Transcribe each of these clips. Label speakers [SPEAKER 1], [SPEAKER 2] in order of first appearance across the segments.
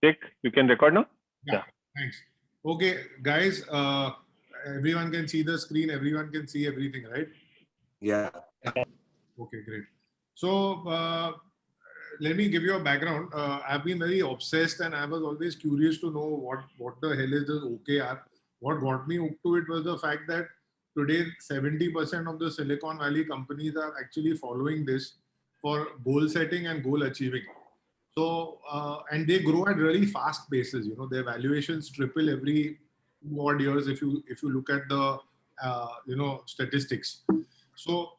[SPEAKER 1] Check. You can record now?
[SPEAKER 2] Yeah. Thanks. Okay, guys. Everyone can see the screen. Everyone can see everything, right?
[SPEAKER 3] Yeah.
[SPEAKER 2] Okay, great. So let me give you a background. I've been very obsessed, and I was always curious to know what the hell is this OKR. What got me hooked to it was the fact that today 70% of the Silicon Valley companies are actually following this for goal setting and goal achieving. So and they grow at really fast paces. You know, their valuations triple every 2 odd years if you look at the statistics. So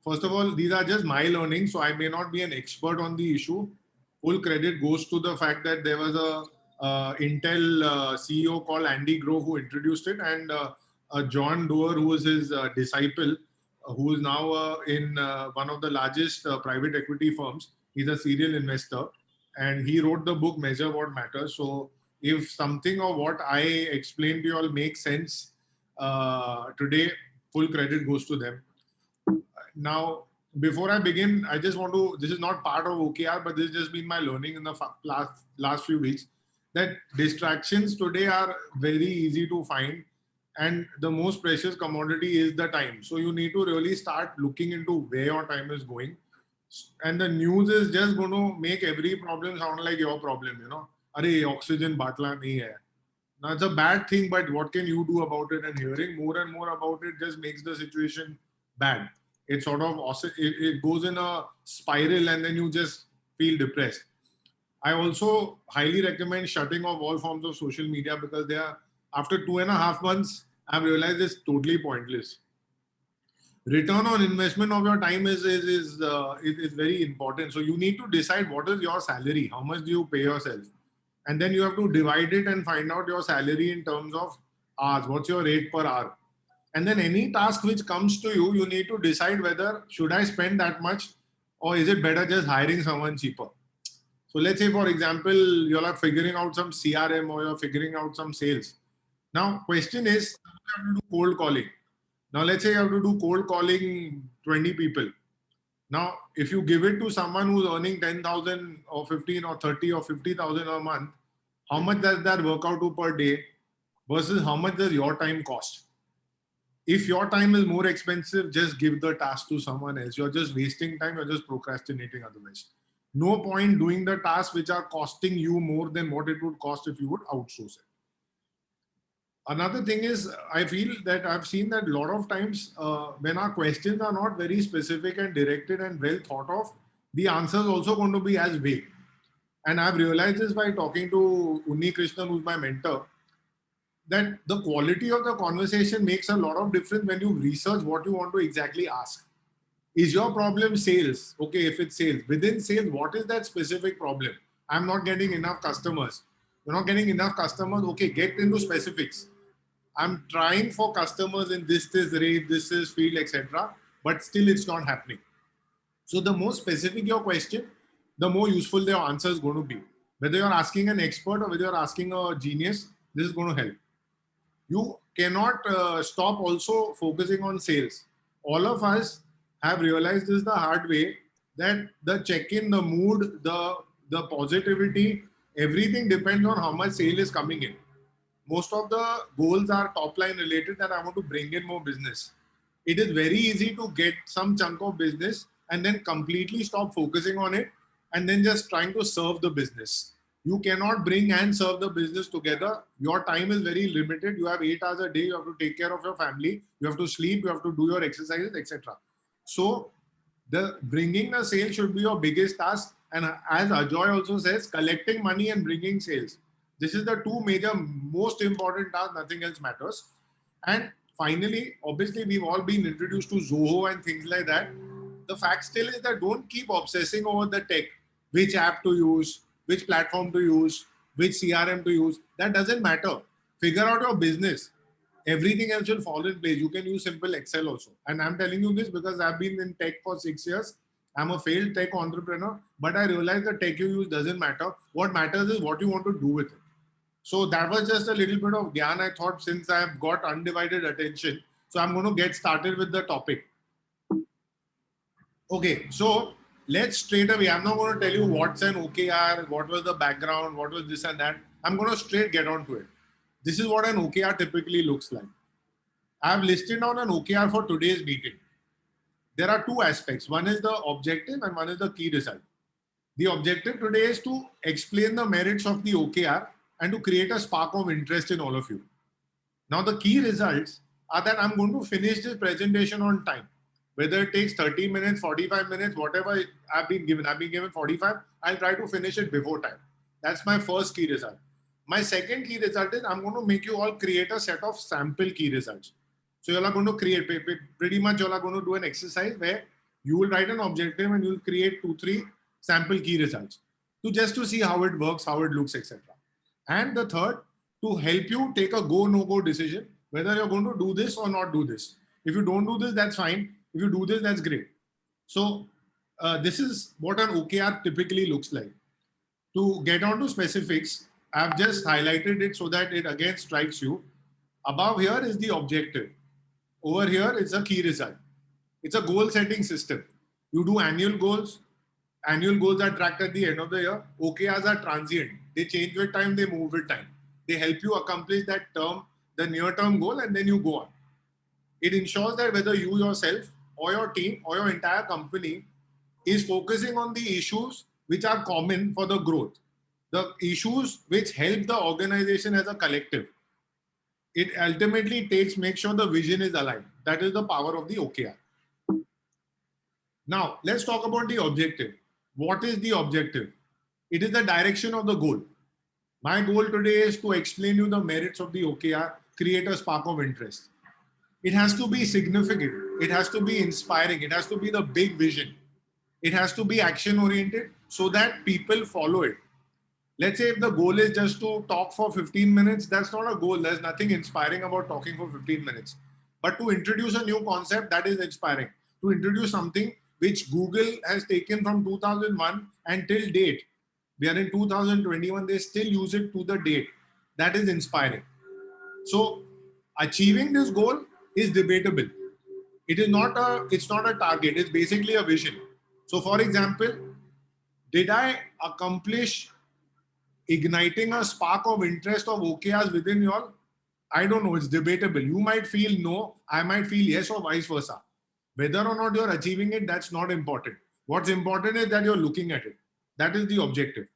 [SPEAKER 2] first of all, these are just my learning, so I may not be an expert on the issue. Full credit goes to the fact that there was a Intel CEO called Andy Grove who introduced it, and John Doerr, who was his disciple, who is now in one of the largest private equity firms. He's a serial investor, and he wrote the book Measure What Matters. So if something of what I explained to you all makes sense today, full credit goes to them. Now, before I begin, I just want to, this is not part of OKR, but this has just been my learning in the last few weeks, that distractions today are very easy to find, and the most precious commodity is the time. So you need to really start looking into where your time is going. And the news is just going to make every problem sound like your problem, you know. Arey, oxygen batla nahi hai. Now, it's a bad thing, but what can you do about it? And hearing more and more about it just makes the situation bad. It sort of it goes in a spiral, and then you just feel depressed. I also highly recommend shutting off all forms of social media, because they are, after 2.5 months, I've realized it's totally pointless. Return on investment of your time is very important. So you need to decide what is your salary, how much do you pay yourself, and then you have to divide it and find out your salary in terms of hours. What's your rate per hour? And then any task which comes to you, you need to decide whether should I spend that much, or is it better just hiring someone cheaper. So let's say, for example, you're like figuring out some CRM, or you're figuring out some sales. Now, question is, you have to do cold calling. Now, let's say you have to do cold calling 20 people. Now, if you give it to someone who's earning 10,000 or 15 or 30 or 50,000 a month, how much does that work out to per day versus how much does your time cost? If your time is more expensive, just give the task to someone else. You're just wasting time. You're just procrastinating otherwise. No point doing the tasks which are costing you more than what it would cost if you would outsource it. Another thing is, I feel that I've seen that a lot of times when our questions are not very specific and directed and well thought of, the answer is also going to be as vague. And I've realized this by talking to Unni Krishnan, who's my mentor, that the quality of the conversation makes a lot of difference when you research what you want to exactly ask. Is your problem sales? Okay, if it's sales. Within sales, what is that specific problem? I'm not getting enough customers. You're not getting enough customers. Okay, get into specifics. I'm trying for customers in this rate, this is field, etc. But still it's not happening. So the more specific your question, the more useful their answer is going to be. Whether you're asking an expert or whether you're asking a genius, this is going to help. You cannot stop also focusing on sales. All of us have realized this the hard way, that the check-in, the mood, the positivity, everything depends on how much sale is coming in. Most of the goals are top line related, that I want to bring in more business. It is very easy to get some chunk of business and then completely stop focusing on it and then just trying to serve the business. You cannot bring and serve the business together. Your time is very limited. You have 8 hours a day. You have to take care of your family. You have to sleep. You have to do your exercises, etc. So the bringing the sale should be your biggest task. And as Ajoy also says, collecting money and bringing sales. This is the two major, most important tasks. Nothing else matters. And finally, obviously, we've all been introduced to Zoho and things like that. The fact still is that don't keep obsessing over the tech, which app to use, which platform to use, which CRM to use. That doesn't matter. Figure out your business. Everything else will fall in place. You can use simple Excel also. And I'm telling you this because I've been in tech for 6 years. I'm a failed tech entrepreneur, but I realized the tech you use doesn't matter. What matters is what you want to do with it. So that was just a little bit of gyan. I thought since I've got undivided attention, so I'm going to get started with the topic. Okay, so let's straight away, I'm not going to tell you what's an OKR, what was the background, what was this and that. I'm going to straight get on to it. This is what an OKR typically looks like. I've listed down an OKR for today's meeting. There are two aspects. One is the objective and one is the key result. The objective today is to explain the merits of the OKR and to create a spark of interest in all of you. Now, the key results are that I'm going to finish this presentation on time. Whether it takes 30 minutes, 45 minutes, whatever I've been given 45, I'll try to finish it before time. That's my first key result. My second key result is I'm going to make you all create a set of sample key results. So you're going to create, pretty much you're going to do an exercise where you will write an objective and you'll create 2-3 sample key results just to see how it works, how it looks, etc. And the third, to help you take a go, no go decision, whether you're going to do this or not do this. If you don't do this, that's fine. If you do this, that's great. So this is what an OKR typically looks like. To get on to specifics, I've just highlighted it so that it again strikes you. Above here is the objective. Over here is a key result. It's a goal setting system. You do annual goals. Annual goals are tracked at the end of the year. OKRs are transient. They change with time, they move with time. They help you accomplish that term, the near-term goal, and then you go on. It ensures that whether you yourself or your team or your entire company is focusing on the issues which are common for the growth, the issues which help the organization as a collective. It ultimately makes sure the vision is aligned. That is the power of the OKR. Now, let's talk about the objective. What is the objective? It is the direction of the goal. My goal today is to explain you the merits of the OKR, create a spark of interest. It has to be significant. It has to be inspiring. It has to be the big vision. It has to be action oriented so that people follow it. Let's say if the goal is just to talk for 15 minutes, that's not a goal. There's nothing inspiring about talking for 15 minutes. But to introduce a new concept, that is inspiring. To introduce something which Google has taken from 2001 until date. We are in 2021, they still use it to the date. That is inspiring. So achieving this goal is debatable. It's not a target, it's basically a vision. So for example, did I accomplish igniting a spark of interest of OKRs within you all? I don't know, it's debatable. You might feel no, I might feel yes, or vice versa. Whether or not you're achieving it, that's not important. What's important is that you're looking at it. That is the objective.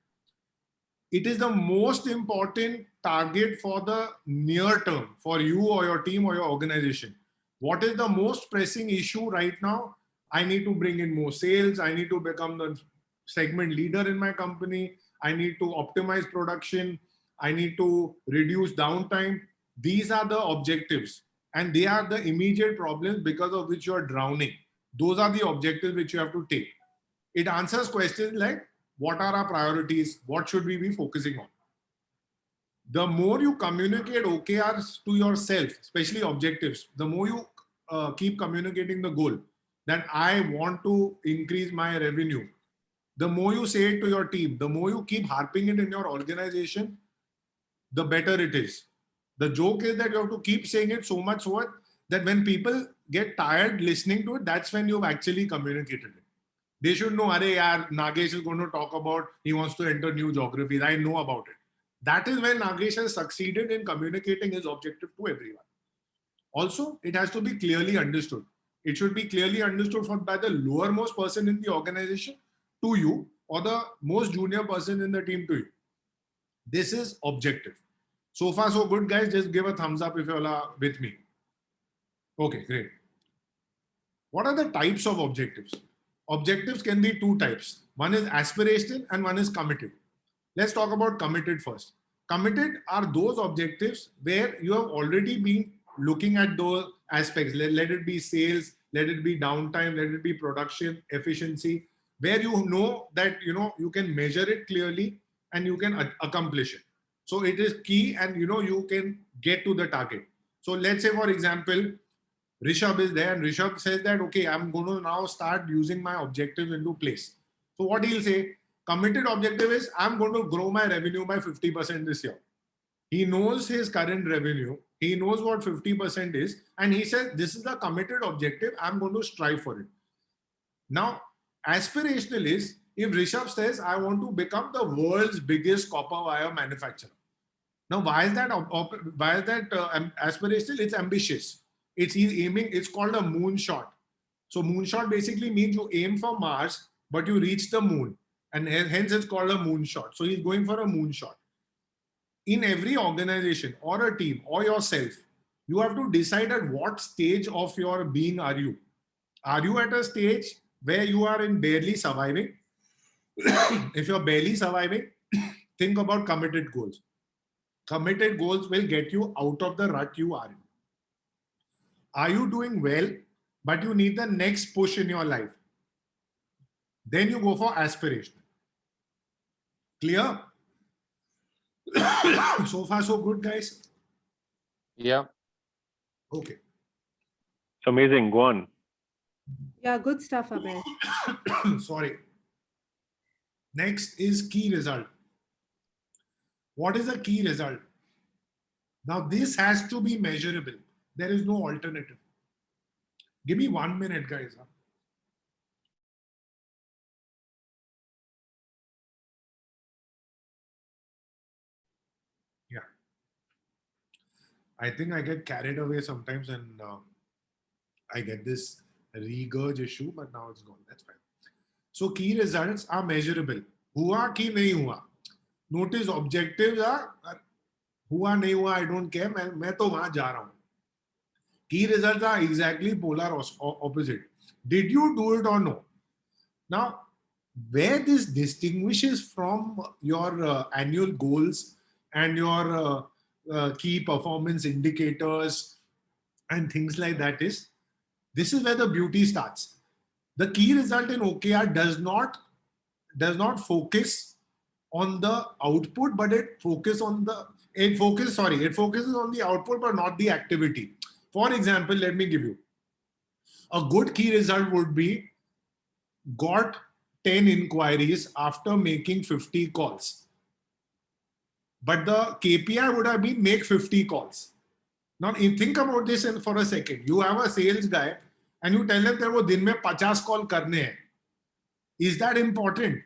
[SPEAKER 2] It is the most important target for the near term for you or your team or your organization. What is the most pressing issue right now? I need to bring in more sales. I need to become the segment leader in my company. I need to optimize production. I need to reduce downtime. These are the objectives, and they are the immediate problems because of which you are drowning. Those are the objectives which you have to take. It answers questions like, what are our priorities? What should we be focusing on? The more you communicate OKRs to yourself, especially objectives, the more you keep communicating the goal that I want to increase my revenue. The more you say it to your team, the more you keep harping it in your organization, the better it is. The joke is that you have to keep saying it so much so that when people get tired listening to it, that's when you've actually communicated it. They should know, Nagesh is going to talk about, he wants to enter new geographies. I know about it. That is when Nagesh has succeeded in communicating his objective to everyone. Also, it has to be clearly understood. It should be clearly understood by the lowermost person in the organization to you, or the most junior person in the team to you. This is objective. So far, so good, guys. Just give a thumbs up if you're all with me. Okay, great. What are the types of objectives? Objectives can be two types. One is aspirational and one is committed. Let's talk about committed first. Committed are those objectives where you have already been looking at those aspects. Let it be sales, let it be downtime, let it be production, efficiency, where you know that you can measure it clearly and you can accomplish it. So it is key, and you can get to the target. So let's say, for example, Rishabh is there and Rishabh says that, okay, I'm going to now start using my objectives into place. So what he'll say, committed objective is, I'm going to grow my revenue by 50% this year. He knows his current revenue. He knows what 50% is. And he says, this is the committed objective. I'm going to strive for it. Now, Aspirational is if Rishabh says, I want to become the world's biggest copper wire manufacturer. Now, why is that? Why is that aspirational? It's ambitious. He's aiming. It's called a moonshot. So moonshot basically means you aim for Mars, but you reach the moon, and hence it's called a moonshot. So he's going for a moonshot. In every organization or a team or yourself, you have to decide at what stage of your being are you. Are you at a stage where you are in barely surviving? If you're barely surviving, think about committed goals. Committed goals will get you out of the rut you are in. Are you doing well, but you need the next push in your life? Then you go for aspiration. Clear? So far, so good, guys?
[SPEAKER 1] Yeah.
[SPEAKER 2] Okay.
[SPEAKER 1] It's amazing. Go on.
[SPEAKER 3] Yeah, good stuff, Abhay.
[SPEAKER 2] Sorry. Next is key result. What is a key result? Now, this has to be measurable. There is no alternative. Give me 1 minute, guys. Yeah. I think I get carried away sometimes and I get this regurg issue, but now it's gone. That's fine. So key results are measurable. Hua ki nahi hua. Notice objectives are hua nahi hua, I don't care. मैं तो वहां जा रहा हूं. Key results are exactly polar opposite. Did you do it or no? Now, where this distinguishes from your annual goals and your key performance indicators and things like that is, this is where the beauty starts. The key result in OKR does not focus on the output, but it focuses on the output, but not the activity. For example, let me give you a good key result would be got 10 inquiries after making 50 calls. But the KPI would have been make 50 calls. Now, you think about this for a second. You have a sales guy and you tell him that wo din mein 50 call karne hai. Is that important?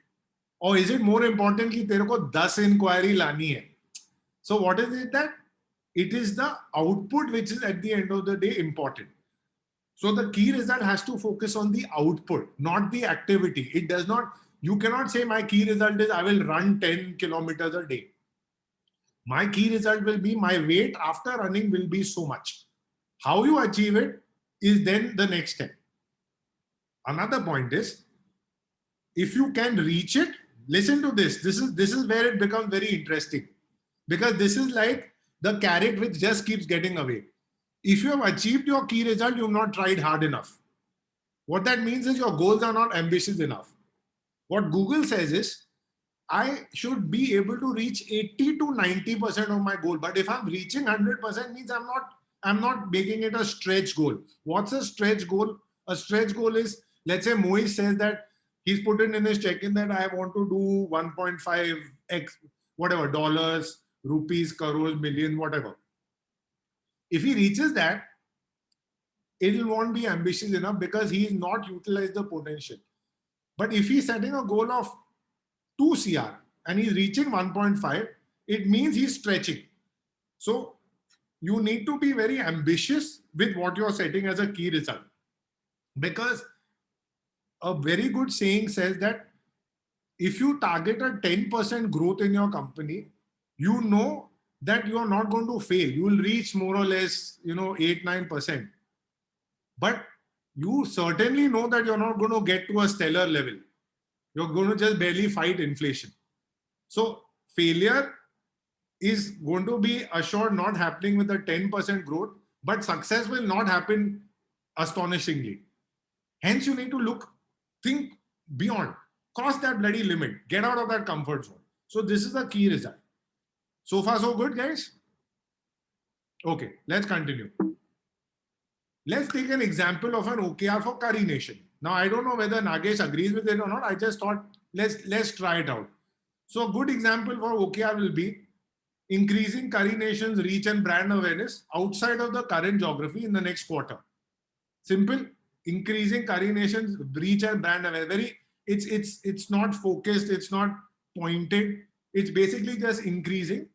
[SPEAKER 2] Or is it more important कि तेरे को 10 inquiry लानी है? So what is it that? It is the output which is at the end of the day important. So the key result has to focus on the output, not the activity. It does not, you cannot say my key result is I will run 10 kilometers a day. My key result will be my weight after running will be so much. How you achieve it is then the next step. Another point is, if you can reach it, listen to this. This is where it becomes very interesting, because this is like the carrot which just keeps getting away. If you have achieved your key result, you have not tried hard enough. What that means is your goals are not ambitious enough. What Google says is, I should be able to reach 80 to 90% of my goal. But if I'm reaching 100% means I'm not making it a stretch goal. What's a stretch goal? A stretch goal is, let's say Moish says that he's put in his check-in that I want to do 1.5x, whatever, dollars, rupees, crores, million, whatever. If he reaches that, it won't be ambitious enough because he's not utilized the potential. But if he's setting a goal of 2 CR and he's reaching 1.5, it means he's stretching. So you need to be very ambitious with what you're setting as a key result. Because a very good saying says that if you target a 10% growth in your company, you know that you are not going to fail. You will reach more or less, 8-9%. But you certainly know that you're not going to get to a stellar level. You're going to just barely fight inflation. So failure is going to be assured not happening with a 10% growth, but success will not happen astonishingly. Hence, you need to think beyond, cross that bloody limit, get out of that comfort zone. So this is the key result. So far, so good, guys? Okay, let's continue. Let's take an example of an OKR for Curry Nation. Now, I don't know whether Nagesh agrees with it or not. I just thought, let's try it out. So a good example for OKR will be increasing Curry Nation's reach and brand awareness outside of the current geography in the next quarter. Simple, increasing Curry Nation's reach and brand awareness. Very it's not focused, it's not pointed, it's basically just increasing.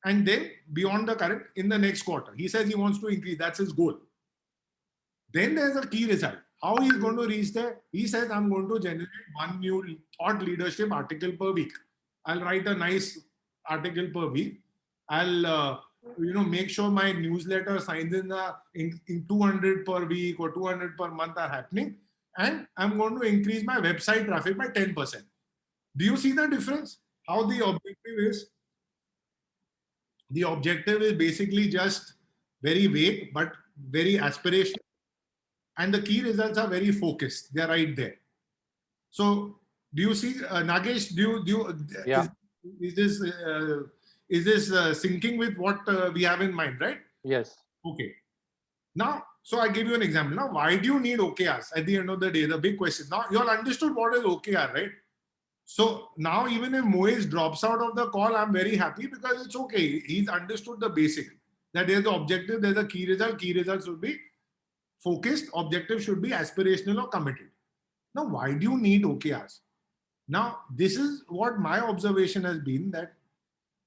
[SPEAKER 2] And then beyond the current in the next quarter, he says he wants to increase, that's his goal. Then there's a key result. How he's going to reach there? He says, I'm going to generate one new thought leadership article per week. I'll write a nice article per week. I'll make sure my newsletter signs in 200 per week or 200 per month are happening. And I'm going to increase my website traffic by 10%. Do you see the difference? How the objective is? The objective is basically just very vague, but very aspirational. And the key results are very focused. They're right there. So do you see, Nagesh,
[SPEAKER 1] Yeah.
[SPEAKER 2] is this syncing with what we have in mind, right?
[SPEAKER 1] Yes.
[SPEAKER 2] Okay. Now, so I give you an example. Now, why do you need OKRs at the end of the day? The big question. Now, you all understood what is OKR, right? So now, even if Moez drops out of the call, I'm very happy because it's okay. He's understood the basic. That there's the objective, there's a key result. Key results should be focused. Objective should be aspirational or committed. Now, why do you need OKRs? Now, this is what my observation has been, that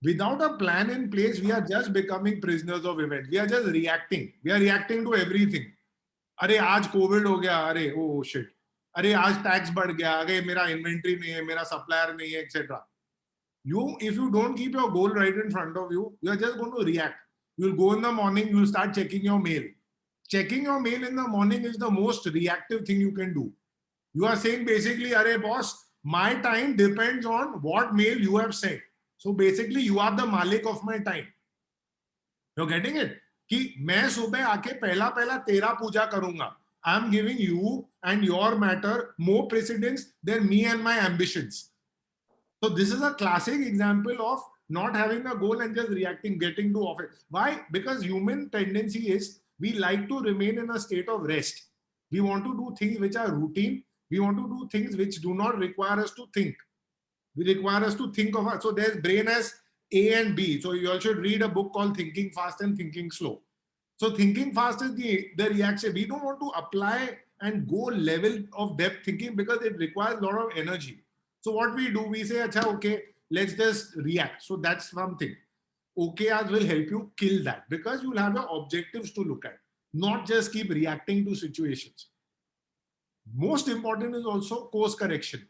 [SPEAKER 2] without a plan in place, we are just becoming prisoners of events. We are just reacting. We are reacting to everything. अरे आज Covid हो गया, अरे oh shit, अरे आज tax बढ़ गया, अरे मेरा इन्वेंट्री नहीं है, मेरा सप्लायर नहीं है, etc. If you don't keep your goal right in front of you, you are just going to react. You'll go in the morning, you'll start checking your mail. Checking your mail in the morning is the most reactive thing you can do. You are saying basically, "Arey boss, my time depends on what mail you have sent. So basically, you are the malik of my time." You're getting it? कि मैं सुबह आके पहला तेरा पूजा करूंगा. I'm giving you and your matter more precedence than me and my ambitions. So this is a classic example of not having a goal and just reacting, getting to office. Why? Because human tendency is we like to remain in a state of rest. We want to do things which are routine. We want to do things which do not require us to think. We require us to think of. So there's brain as A and B. So you all should read a book called Thinking Fast and Thinking Slow. So thinking fast is the reaction. We don't want to apply and go level of depth thinking because it requires a lot of energy. So what we do, we say, Acha, okay, let's just react. So that's something. OKRs will help you kill that because you'll have your objectives to look at, not just keep reacting to situations. Most important is also course correction.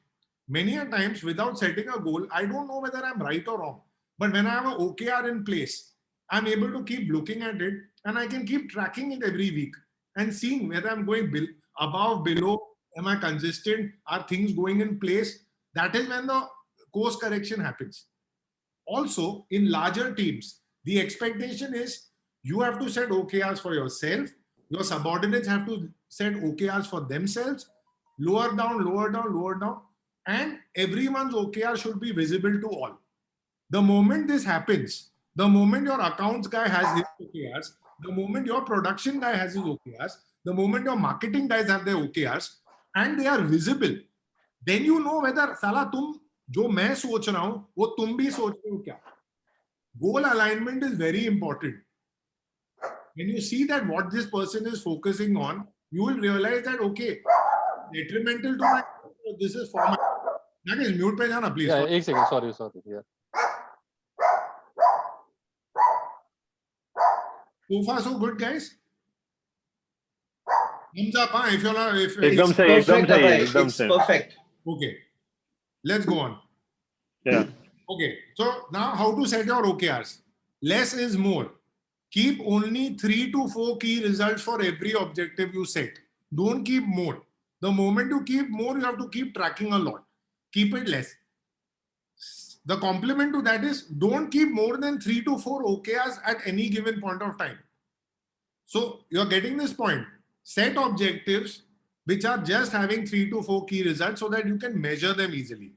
[SPEAKER 2] Many a times without setting a goal, I don't know whether I'm right or wrong. But when I have an OKR in place, I'm able to keep looking at it and I can keep tracking it every week and seeing whether I'm going above, below, am I consistent, are things going in place? That is when the course correction happens. Also, in larger teams, the expectation is you have to set OKRs for yourself. Your subordinates have to set OKRs for themselves. Lower down, lower down, lower down. And everyone's OKR should be visible to all. The moment this happens, the moment your accounts guy has his OKRs, the moment your production guy has his OKRs, the moment your marketing guys have their OKRs, and they are visible, then you know whether साला तुम जो मैं सोच रहा हूं वो तुम भी सोच रहे हो क्या. Goal alignment is very important. When you see that what this person is focusing on, you will realize that okay, detrimental to my, this is for my. That is mute पे जाना please.
[SPEAKER 1] Yeah, एक second. Sorry. Yeah.
[SPEAKER 2] So far so good, guys. Thumbs up, huh? If you're not, if
[SPEAKER 1] एकदम सही.
[SPEAKER 4] Perfect.
[SPEAKER 2] okay, let's go on.
[SPEAKER 1] Yeah.
[SPEAKER 2] Okay, so now how to set your OKRs? Less is more. Keep only 3 to 4 key results for every objective you set. Don't keep more. The moment you keep more, you have to keep tracking a lot. Keep it less. The complement to that is don't keep more than 3 to 4 OKRs at any given point of time. So you're getting this point. Set objectives which are just having 3 to 4 key results so that you can measure them easily.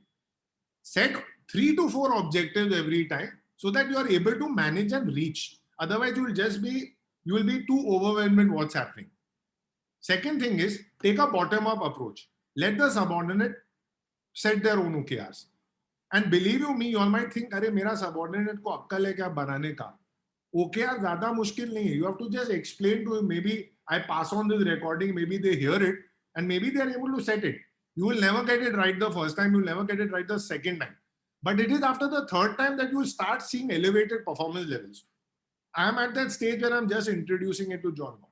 [SPEAKER 2] Set 3 to 4 objectives every time so that you are able to manage and reach. Otherwise, you will be too overwhelmed with what's happening. Second thing is take a bottom-up approach. Let the subordinate set their own OKRs. And believe you me, you all might think, अरे मेरा subordinate को अक्कल है क्या बनाने का? OKR ज़्यादा मुश्किल नहीं है. You have to just explain to him. Maybe I pass on this recording. Maybe they hear it and maybe they are able to set it. You will never get it right the first time. You'll never get it right the second time. But it is after the third time that you will start seeing elevated performance levels. I am at that stage where I'm just introducing it to John Gott.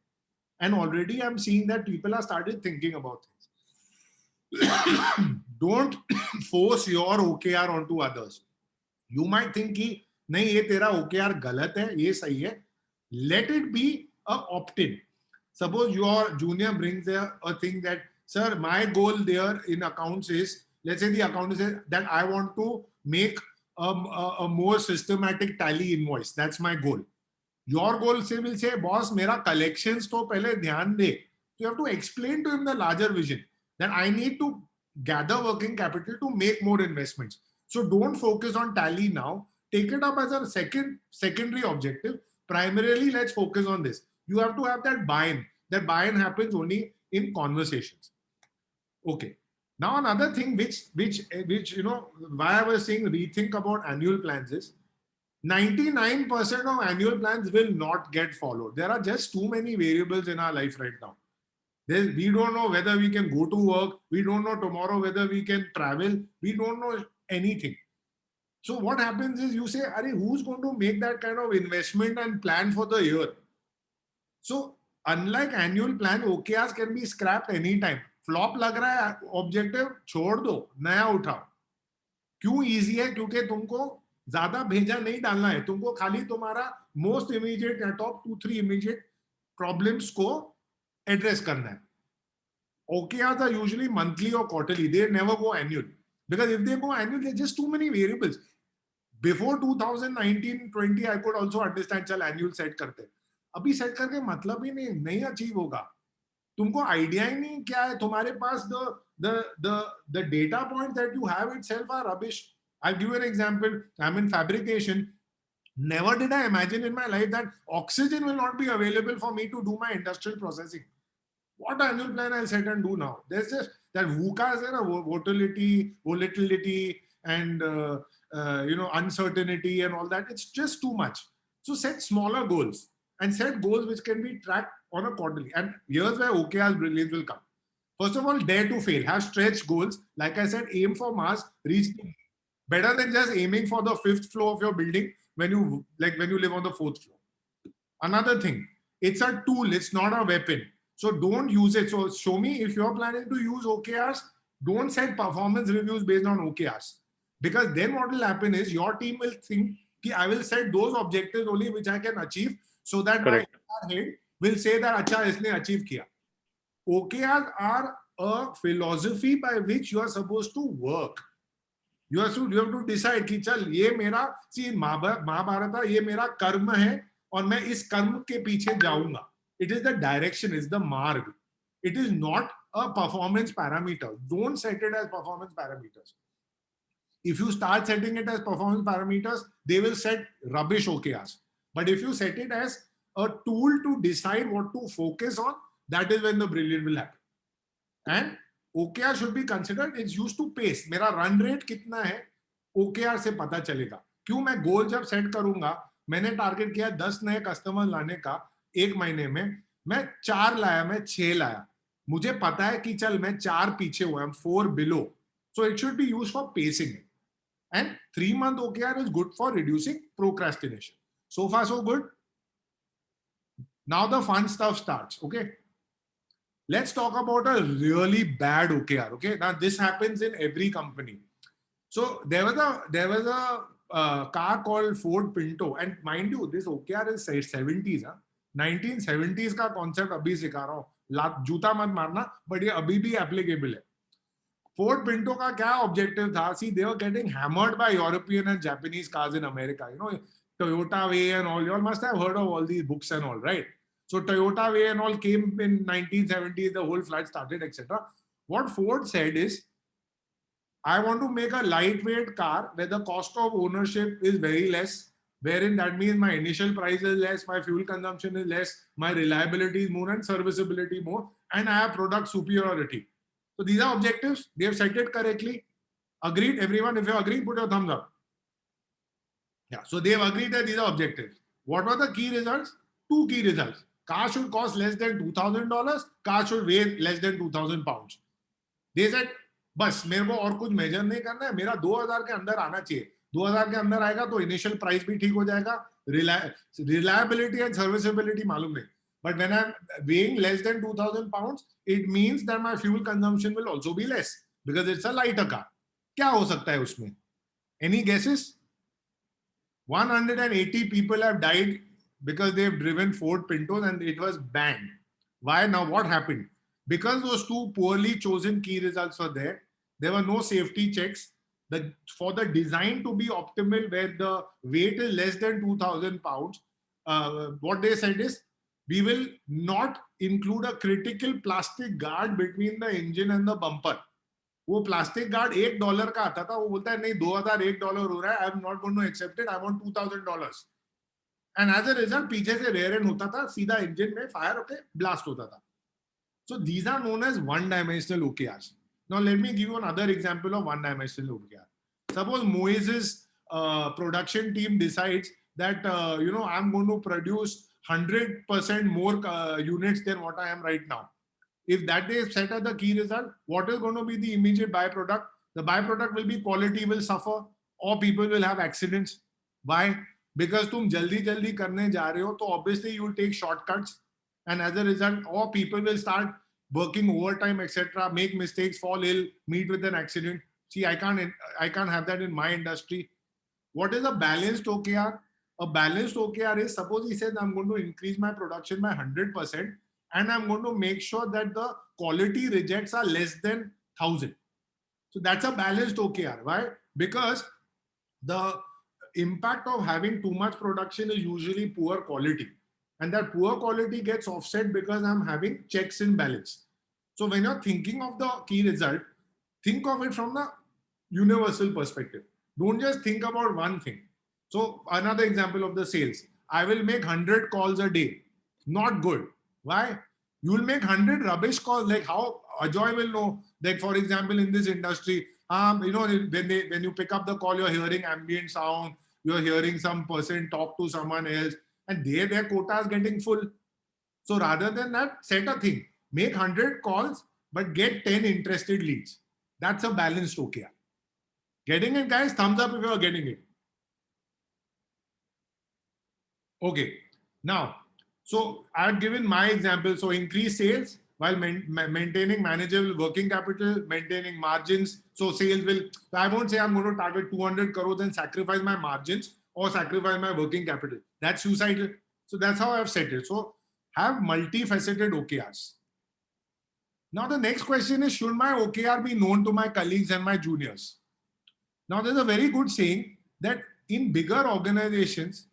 [SPEAKER 2] And already I'm seeing that people are started thinking about things. Don't force your OKR onto others. You might think कि नहीं ये तेरा OKR गलत है, ये सही है. Let it be a opt-in. Suppose your junior brings a thing that, sir, my goal there in accounts is, let's say the account says that I want to make a more systematic tally invoice. That's my goal. Your goal say will say, boss, मेरा collections तो पहले ध्यान दे. You have to explain to him the larger vision that I need to gather working capital to make more investments. So don't focus on tally now. Take it up as a secondary objective. Primarily, let's focus on this. You have to have that buy-in. That buy-in happens only in conversations. Okay. Now another thing which you know why I was saying rethink about annual plans is 99% of annual plans will not get followed. There are just too many variables in our life right now. We don't know whether we can go to work. We don't know tomorrow whether we can travel. We don't know anything. So what happens is you say, Are, who's going to make that kind of investment and plan for the year? So unlike annual plan, OKRs can be scrapped anytime. Flop लग रहा है, objective छोड़ दो, नया उठाओ. क्यों easy है? क्योंकि तुमको ज़्यादा भेजा नहीं डालना है. तुमको खाली तुम्हारा most immediate या top 2-3 immediate problems को address करना है. OKRs are usually monthly or quarterly. They never go annual. Because if they go annual, there's just too many variables. Before 2019-20, I could also understand चल annual set करते. अभी set करके मतलब ही नहीं achieve होगा. तुमको idea ही नहीं क्या है. तुम्हारे पास the data points that you have itself are rubbish. I'll give you an example. I'm in fabrication. Never did I imagine in my life that oxygen will not be available for me to do my industrial processing. What annual plan I'll set and do now? There's just that VUCA is there, volatility, and uncertainty and all that. It's just too much. So set smaller goals and set goals which can be tracked on a quarterly. And here's where OKR's brilliance will come. First of all, dare to fail. Have stretch goals. Like I said, aim for Mars. Reach better than just aiming for the 5th floor of your building when you live on the 4th floor. Another thing, it's a tool. It's not a weapon. So don't use it. So show me if you're planning to use OKRs, don't set performance reviews based on OKRs. Because then what will happen is your team will think, I will set those objectives only which I can achieve so that
[SPEAKER 1] Correct.
[SPEAKER 2] my head will say that, Acha, isne achieve kiya. OKRs are a philosophy by which you are supposed to work. You have to decide कि चल ये मेरा महाभारत ये मेरा कर्म है और मैं इस कर्म के पीछे जाऊंगा. It is the direction, it's the marg. It is not a performance parameter. Don't set it as performance parameters. If you start setting it as performance parameters, they will set rubbish OKRs. But if you set it as a tool to decide what to focus on, that is when the brilliant will happen. And OKR should be considered, it's used to pace. मेरा run rate कितना है, OKR से पता चलेगा. क्यों मैं goal जब set करूंगा, मैंने target किया 10 नए customers लाने का, एक महीने में मैं 4 लाया, मैं 6 लाया. मुझे पता है कि चल मैं 4 पीछे हुआ, I'm 4 below. So it should be used for pacing it. And 3-month OKR is good for reducing procrastination. So far so good. Now the fun stuff starts. Okay. Let's talk about a really bad OKR. Okay. Now this happens in every company. So there was a car called Ford Pinto, and mind you, this OKR is 70s. 1970s का concept अभी सिखा रहा हूँ. जूता मत मारना, but ये अभी भी applicable है. Ford Pinto का क्या objective था? See, they were getting hammered by European and Japanese cars in America. You know, Toyota Way and all. You all must have heard of all these books and all, right? So Toyota Way and all came in 1970s. The whole flood started, etc. What Ford said is, I want to make a lightweight car where the cost of ownership is very less, wherein that means my initial price is less, my fuel consumption is less, my reliability is more and serviceability more, and I have product superiority. So these are objectives. They have set it correctly. Agreed? Everyone, if you agree, put your thumbs up. Yeah. So they have agreed that these are objectives. What were the key results? 2 key results. Car should cost less than $2,000. Car should weigh less than 2,000 pounds. They said, बस मेरे को और कुछ major नहीं करना है, मेरा 2000 के अंदर आना चाहिए. 2000 के अंदर आएगा तो इनिशियल प्राइस भी ठीक हो जाएगा, reliability and serviceability मालूम नहीं. But when I'm weighing less than 2000 pounds, it means that my fuel consumption will also be less because it's a lighter car. क्या हो सकता है उसमें? Any guesses? 180 people have died because they've driven Ford Pintos and it was banned. Why? Now what happened? Because those two poorly chosen key results were there. There were no safety checks. For the design to be optimal where the weight is less than 2000 pounds, what they said is, we will not include a critical plastic guard between the engine and the bumper. वो plastic guard $1 का आता था, वो बोलता है नहीं $2001 हो रहा है, I am not going to accept it, I want $2000. And as a result पीछे से रेयर एंड होता था, सीधा इंजन में फायर होके ब्लास्ट होता था. So these are known as one-dimensional OKRs. Now let me give you another example of one-dimensional OKR. Suppose Moise's production team decides that I'm going to produce 100% more units than what I am right now. If that they set as the key result, what is going to be the immediate byproduct? The byproduct will be quality will suffer or people will have accidents. Why? Because तुम जल्दी करने जा रहे हो, तो obviously you will take shortcuts, and as a result, or people will start working overtime, etc., make mistakes, fall ill, meet with an accident. See, I can't have that in my industry. What is a balanced OKR? A balanced OKR is, suppose he says I'm going to increase my production by 100%. And I'm going to make sure that the quality rejects are less than 1000. So that's a balanced OKR. Why? Because the impact of having too much production is usually poor quality. And that poor quality gets offset because I'm having checks in balance. So when you're thinking of the key result, think of it from the universal perspective. Don't just think about one thing. So another example of the sales. I will make 100 calls a day. Not good. Why? You will make 100 rubbish calls. Like how Ajoy will know that, for example, in this industry, when you pick up the call, you're hearing ambient sound, you're hearing some person talk to someone else, and their quota is getting full. So rather than that, set a thing. Make 100 calls, but get 10 interested leads. That's a balanced OKR. Getting it, guys? Thumbs up if you're getting it. Okay. Now, so I've given my example. So increase sales while maintaining manageable working capital, maintaining margins. So sales will, I won't say I'm going to target 200 crores and sacrifice my margins or sacrifice my working capital. That's suicidal. So that's how I've set it. So have multifaceted OKRs. Now the next question is, should my OKR be known to my colleagues and my juniors? Now there's a very good saying that in bigger organizations,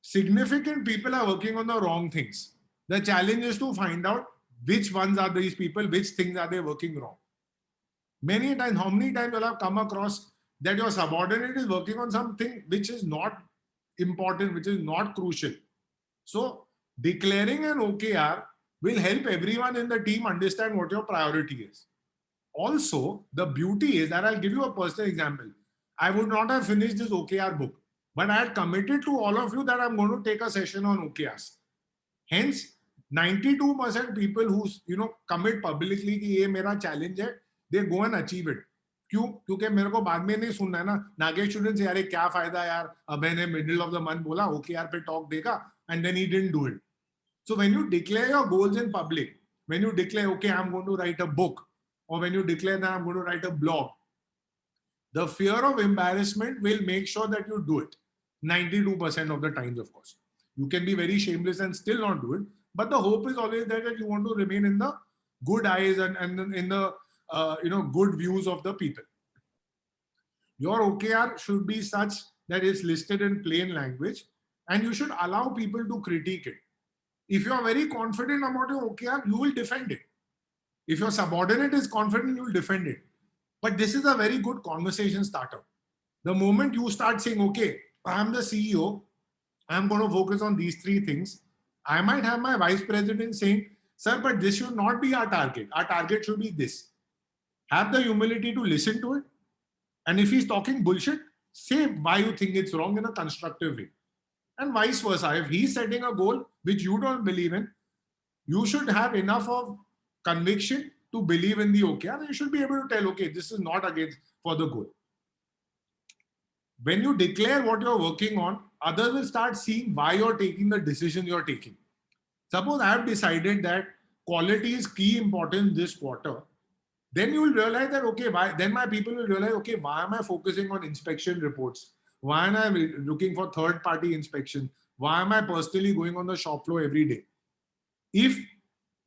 [SPEAKER 2] significant people are working on the wrong things. The challenge is to find out which ones are these people, which things are they working wrong. Many times, how many times you'll have come across that your subordinate is working on something which is not important, which is not crucial. So declaring an OKR will help everyone in the team understand what your priority is. Also, the beauty is that I'll give you a personal example. I would not have finished this OKR book, but I had committed to all of you that I'm going to take a session on OKRs. Hence, 92% people who commit publicly कि ये मेरा challenge है, they go and achieve it. क्यों? क्योंकि मेरे को बाद में नहीं सुनना है ना. नागेश स्टूडेंट से यार क्या फायदा यार, अभय ने मिडिल ऑफ द मंथ बोला OKR पे टॉक देगा and then he didn't do it. So when you declare your goals in public, when you declare, okay, I'm going to write a book, or when you declare that I'm going to write a blog, the fear of embarrassment will make sure that you do it. 92% of the times, of course. You can be very shameless and still not do it, but the hope is always there that you want to remain in the good eyes and in the good views of the people. Your OKR should be such that it's listed in plain language, and you should allow people to critique it. If you are very confident about your OKR, you will defend it. If your subordinate is confident, you will defend it. But this is a very good conversation starter. The moment you start saying, okay, I'm the CEO, I'm going to focus on these three things. I might have my vice president saying, sir, but this should not be our target. Our target should be this. Have the humility to listen to it. And if he's talking bullshit, say why you think it's wrong in a constructive way. And vice versa. If he's setting a goal which you don't believe in, you should have enough of conviction to believe in the OKR, you should be able to tell, okay, this is not against for the goal. When you declare what you're working on, others will start seeing why you're taking the decision you're taking. Suppose I have decided that quality is key importance this quarter. Then you will realize that, okay, why? Then my people will realize, okay, why am I focusing on inspection reports? Why am I looking for third-party inspection? Why am I personally going on the shop floor every day? If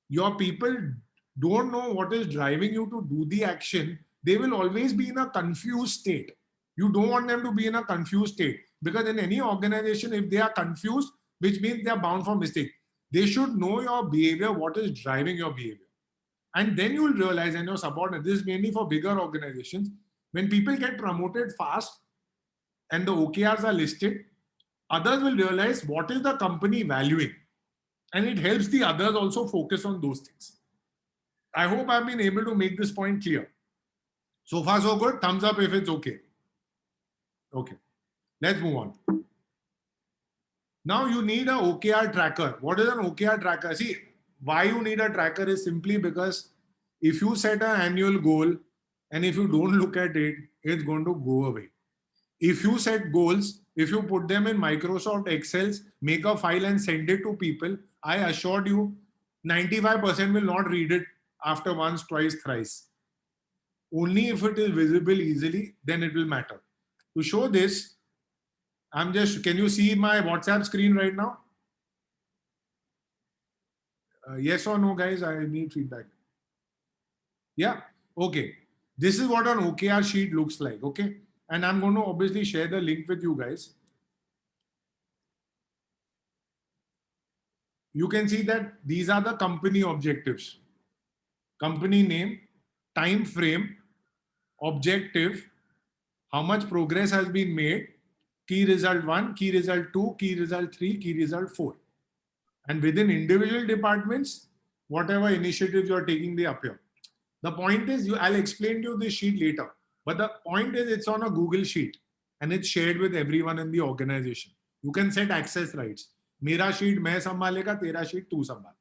[SPEAKER 2] your people don't know what is driving you to do the action, they will always be in a confused state. You don't want them to be in a confused state, because in any organization, if they are confused, which means they are bound for mistake. They should know your behavior, what is driving your behavior. And then you will realize, and your subordinate, this is mainly for bigger organizations, when people get promoted fast and the OKRs are listed, others will realize what is the company valuing. And it helps the others also focus on those things. I hope I've been able to make this point clear. So far, so good. Thumbs up if it's okay. Okay, let's move on. Now you need an OKR tracker. What is an OKR tracker? See, why you need a tracker is simply because if you set an annual goal and if you don't look at it, it's going to go away. If you set goals, if you put them in Microsoft Excels, make a file and send it to people, I assured you 95% will not read it after once, twice, thrice. Only if it is visible easily, then it will matter. To show this, can you see my WhatsApp screen right now? Yes or no, guys? I need feedback. Yeah. Okay. This is what an OKR sheet looks like. Okay. And I'm going to obviously share the link with you guys. You can see that these are the company objectives. Company name, time frame, objective, how much progress has been made, key result 1, key result 2, key result 3, key result 4. And within individual departments, whatever initiatives you're taking, they appear. The point is, I'll explain to you this sheet later. But the point is, it's on a Google sheet and it's shared with everyone in the organization. You can set access rights. Mera sheet main sambhalega, tera sheet tu sambhal.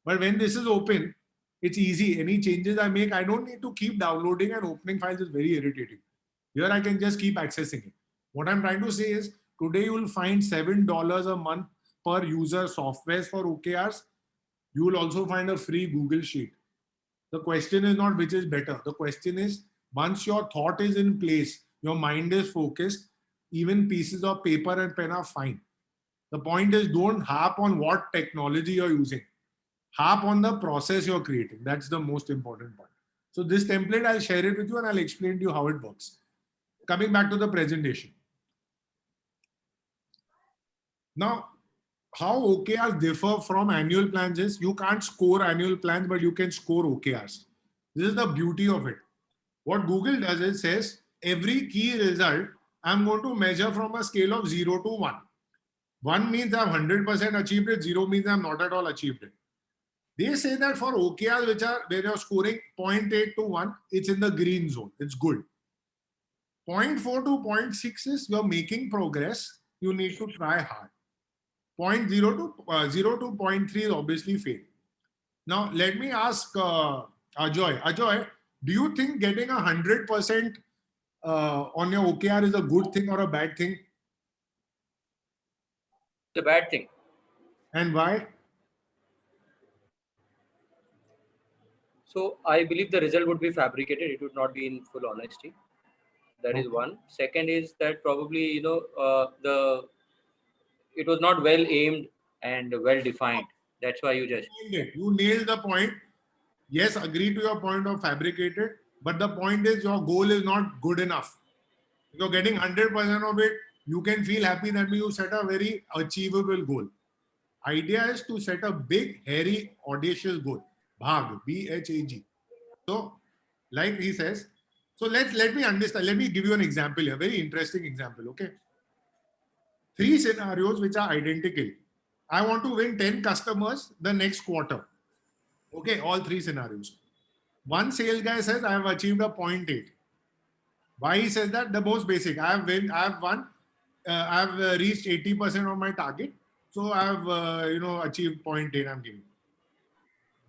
[SPEAKER 2] But when this is open, it's easy. Any changes I make, I don't need to keep downloading and opening files. Is very irritating. Here I can just keep accessing it. What I'm trying to say is, today you will find $7 a month per user softwares for OKRs. You will also find a free Google sheet. The question is not which is better. The question is, once your thought is in place, your mind is focused, even pieces of paper and pen are fine. The point is, don't harp on what technology you're using. Harp on the process you're creating. That's the most important part. So this template, I'll share it with you and I'll explain to you how it works. Coming back to the presentation. Now, how OKRs differ from annual plans is, you can't score annual plans, but you can score OKRs. This is the beauty of it. What Google does is says, every key result, I'm going to measure from a scale of 0 to 1. 1 means I've 100% achieved it. 0 means I'm not at all achieved it. They say that for OKRs, which are where you're scoring 0.8 to 1, it's in the green zone. It's good. 0.4 to 0.6 is you're making progress. You need to try hard. 0.0 to 0.3 is obviously fail. Now, let me ask Ajoy. Ajoy, do you think getting 100% on your OKR is a good thing or a bad thing?
[SPEAKER 4] It's a bad thing.
[SPEAKER 2] And why?
[SPEAKER 4] So I believe the result would be fabricated. It would not be in full honesty. That is one. Second is that probably, it was not well aimed and well defined. That's why you just.
[SPEAKER 2] You nailed the point. Yes, agree to your point of fabricated, but the point is your goal is not good enough. If you're getting 100% of it, you can feel happy that you set a very achievable goal. Idea is to set a big, hairy, audacious goal. Bhag, B-H-A-G. So, like he says, so let me understand. Let me give you an example here. Very interesting example. Okay. 3 scenarios which are identical. I want to win 10 customers the next quarter. Okay, all 3 scenarios. One sales guy says I have achieved a 0.8. Why he says that? The most basic. I have reached 80% of my target. So I have achieved 0.8. I'm giving.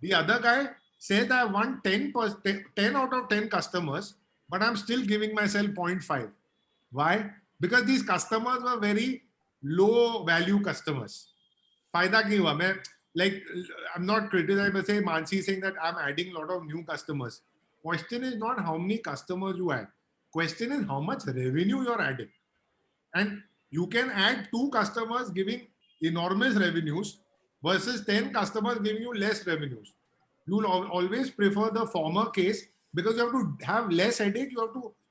[SPEAKER 2] The other guy says I want 10 out of 10 customers, but I'm still giving myself 0.5. Why? Because these customers were very low value customers. फायदा क्यों हुआ? मैं like I'm not criticizing, but say Mansi is saying that I'm adding a lot of new customers. Question is not how many customers you add. Question is how much revenue you're adding. And you can add 2 customers giving enormous revenues versus 10 customers giving you less revenues. You'll always prefer the former case because you have to have less headache.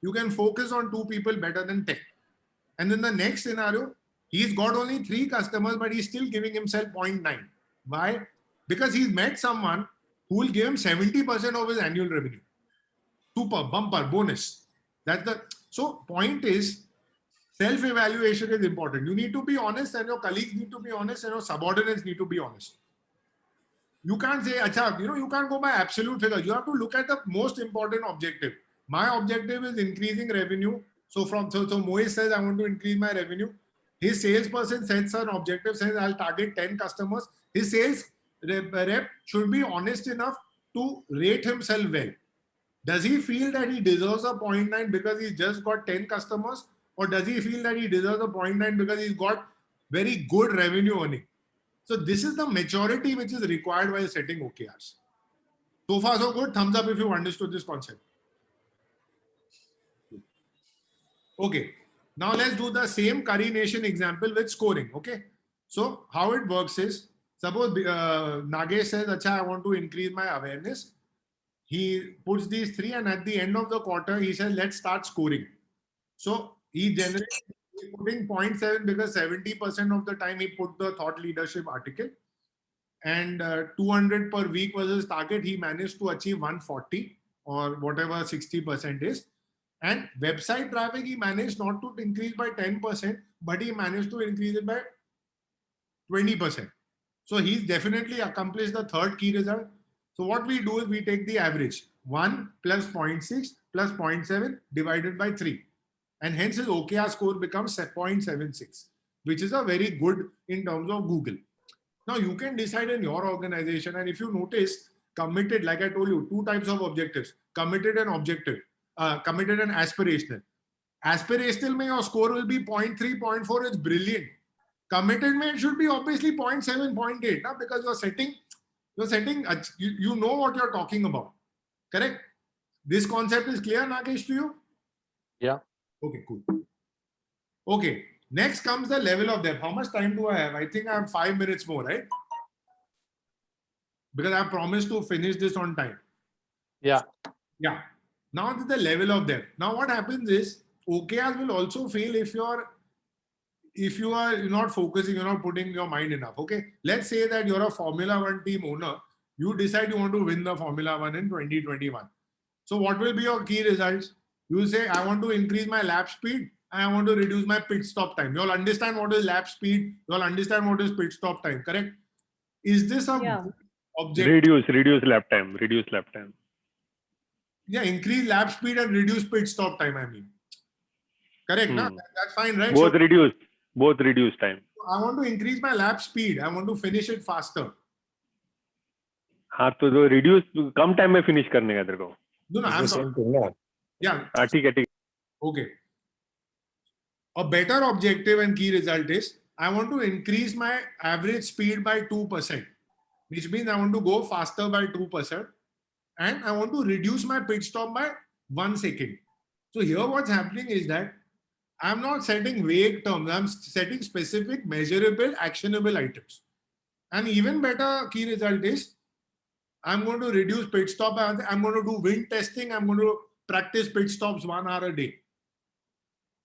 [SPEAKER 2] You can focus on 2 people better than 10. And in the next scenario, he's got only 3 customers, but he's still giving himself 0.9. Why? Because he's met someone who will give him 70% of his annual revenue. Super, bumper, bonus. So point is, self-evaluation is important. You need to be honest, and your colleagues need to be honest, and your subordinates need to be honest. You can't say, you can't go by absolute figures. You have to look at the most important objective. My objective is increasing revenue. So Mohit says, I want to increase my revenue. His salesperson sets an objective, says, I'll target 10 customers. His sales rep should be honest enough to rate himself well. Does he feel that he deserves a 0.9 because he's just got 10 customers? Or does he feel that he deserves a 0.9 because he's got very good revenue earning? So this is the maturity which is required while setting OKRs. So far so good. Thumbs up if you understood this concept. Okay. Now let's do the same Curry Nation example with scoring. Okay. So how it works is, suppose Nagesh says, Acha, I want to increase my awareness. He puts these 3 and at the end of the quarter, he says, let's start scoring. So he generates putting 0.7 because 70% of the time he put the thought leadership article, and 200 per week was his target. He managed to achieve 140 or whatever 60% is. And website traffic, he managed not to increase by 10%, but he managed to increase it by 20%. So he's definitely accomplished the third key result. So what we do is we take the average 1 plus 0.6 plus 0.7 divided by 3. And hence his OKR score becomes 0.76, which is a very good in terms of Google. Now you can decide in your organization, and if you notice, committed, like I told you, 2 types of objectives, committed and objective, committed and aspirational. Aspirational mein your score will be 0.3, 0.4, it's brilliant. Committed mein it should be obviously 0.7, 0.8, na? Because you're setting, you know what you're talking about. Correct? This concept is clear, Nagesh, to you?
[SPEAKER 1] Yeah.
[SPEAKER 2] Okay, cool. Okay, next comes the level of depth. How much time do I have? I think I have 5 minutes more, right? Because I promised to finish this on time.
[SPEAKER 1] Yeah.
[SPEAKER 2] Yeah. Now the level of depth. Now what happens is OKRs will also fail if you are not focusing, you're not putting your mind enough. Okay. Let's say that you're a Formula One team owner. You decide you want to win the Formula One in 2021. So what will be your key results? You say, I want to increase my lap speed and I want to reduce my pit stop time. You'll understand what is lap speed. You'll understand what is pit stop time, correct? Is this a objective?
[SPEAKER 1] Reduce lap time.
[SPEAKER 2] Yeah, increase lap speed and reduce pit stop time, I mean. Correct, na? That's fine, right?
[SPEAKER 1] Both reduce time.
[SPEAKER 2] I want to increase my lap speed. I want to finish it faster.
[SPEAKER 1] हाँ तो जो reduce कम time में finish करने का तेरे को.
[SPEAKER 2] No, I'm sorry. Yeah.
[SPEAKER 1] ठीक है.
[SPEAKER 2] Okay. A better objective and key result is I want to increase my average speed by 2%, which means I want to go faster by 2%, and I want to reduce my pit stop by 1 second. So here what's happening is that I'm not setting vague terms. I'm setting specific, measurable, actionable items. And even better key result is I'm going to reduce pit stop. I'm going to do wind testing. I'm going to practice pit stops 1 hour a day.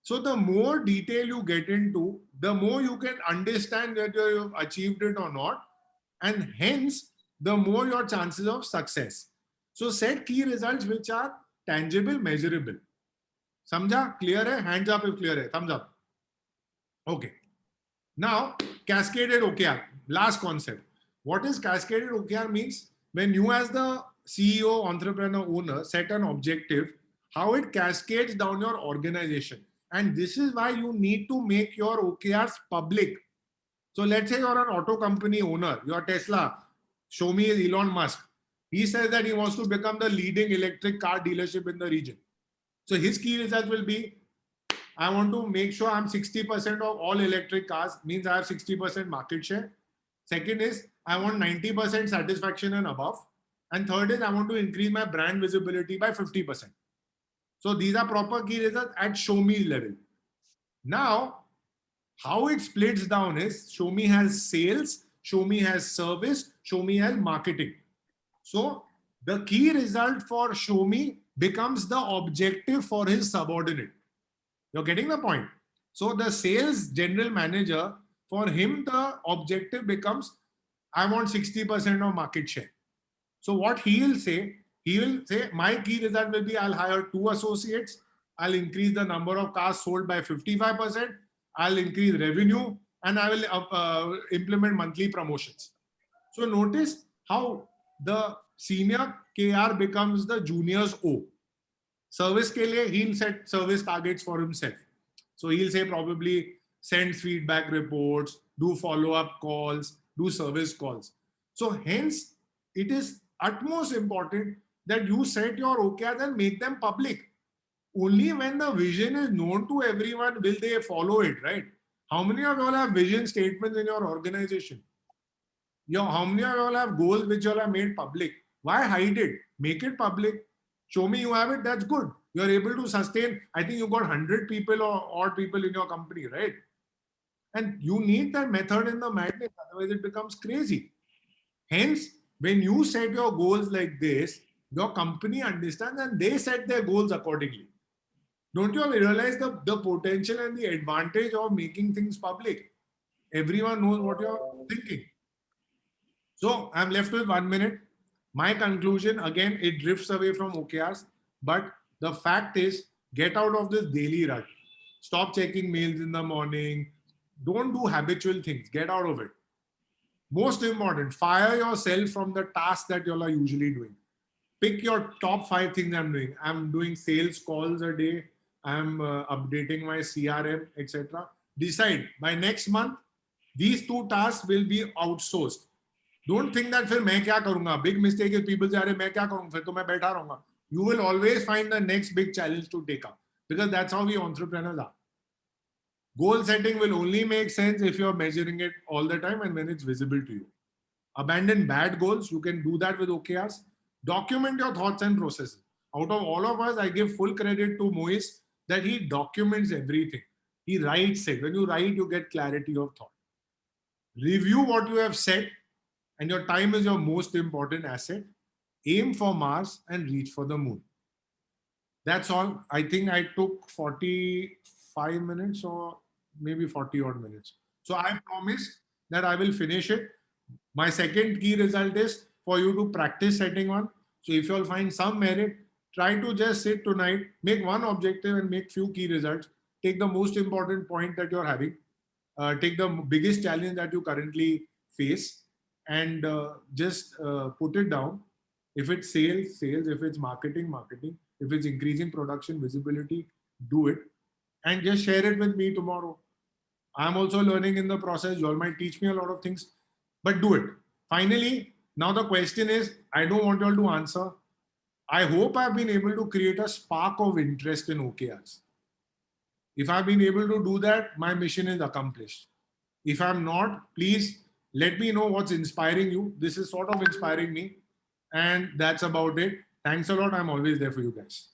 [SPEAKER 2] So the more detail you get into, the more you can understand whether you've achieved it or not. And hence, the more your chances of success. So set key results which are tangible, measurable. Samjha? Clear hai? Hands up if clear hai. Thumbs up. Okay. Now, cascaded OKR. Last concept. What is cascaded OKR means? When you as the CEO, entrepreneur, owner set an objective, how it cascades down your organization. And this is why you need to make your OKRs public. So let's say you're an auto company owner, you're Tesla, show me is Elon Musk. He says that he wants to become the leading electric car dealership in the region. So his key results will be, I want to make sure I'm 60% of all electric cars, means I have 60% market share. Second is, I want 90% satisfaction and above. And third is, I want to increase my brand visibility by 50%. So these are proper key results at Xiaomi level. Now, how it splits down is Xiaomi has sales, Xiaomi has service, Xiaomi has marketing. So the key result for Xiaomi becomes the objective for his subordinate. You're getting the point? So the sales general manager, for him, the objective becomes, I want 60% of market share. So what he will say, my key result will be, I'll hire 2 associates, I'll increase the number of cars sold by 55%, I'll increase revenue, and I will implement monthly promotions. So notice how the senior KR becomes the junior's O. Service ke liye, he'll set service targets for himself. So he'll say probably send feedback reports, do follow-up calls, do service calls. So hence, it is utmost important that you set your OKRs and make them public. Only when the vision is known to everyone will they follow it, right? How many of you all have vision statements in your organization? How many of you all have goals which you all have made public? Why hide it? Make it public. Show me you have it, that's good. You're able to sustain, I think you've got 100 people or odd people in your company, right? And you need that method in the madness, otherwise it becomes crazy. Hence, when you set your goals like this, your company understands and they set their goals accordingly. Don't you all realize the potential and the advantage of making things public? Everyone knows what you're thinking. So I'm left with 1 minute. My conclusion, again, it drifts away from OKRs, but the fact is, get out of this daily rut. Stop checking mails in the morning. Don't do habitual things. Get out of it. Most important, fire yourself from the task that you all are usually doing. Pick your top 5 things I'm doing. I'm doing sales calls a day. I'm updating my CRM, etc. Decide by next month, these 2 tasks will be outsourced. Don't think that फिर मैं क्या करूंगा. Big mistake is people say, अरे मैं क्या करूँ फिर तो मैं बैठा रहूंगा. You will always find the next big challenge to take up because that's how we entrepreneurs are. Goal setting will only make sense if you're measuring it all the time and when it's visible to you. Abandon bad goals. You can do that with OKRs. Document your thoughts and processes. Out of all of us, I give full credit to Moise that he documents everything. He writes it. When you write, you get clarity of thought. Review what you have said, and your time is your most important asset. Aim for Mars and reach for the moon. That's all. I think I took 45 minutes or maybe 40 odd minutes. So I promise that I will finish it. My second key result is for you to practice setting one. So if you all find some merit, try to just sit tonight, make one objective and make few key results. Take the most important point that you're having. Take the biggest challenge that you currently face and just put it down. If it's sales, sales. If it's marketing, marketing. If it's increasing production, visibility, do it. And just share it with me tomorrow. I'm also learning in the process. You all might teach me a lot of things, but do it. Finally, now the question is, I don't want you all to answer. I hope I've been able to create a spark of interest in OKRs. If I've been able to do that, my mission is accomplished. If I'm not, please let me know what's inspiring you. This is sort of inspiring me. And that's about it. Thanks a lot. I'm always there for you guys.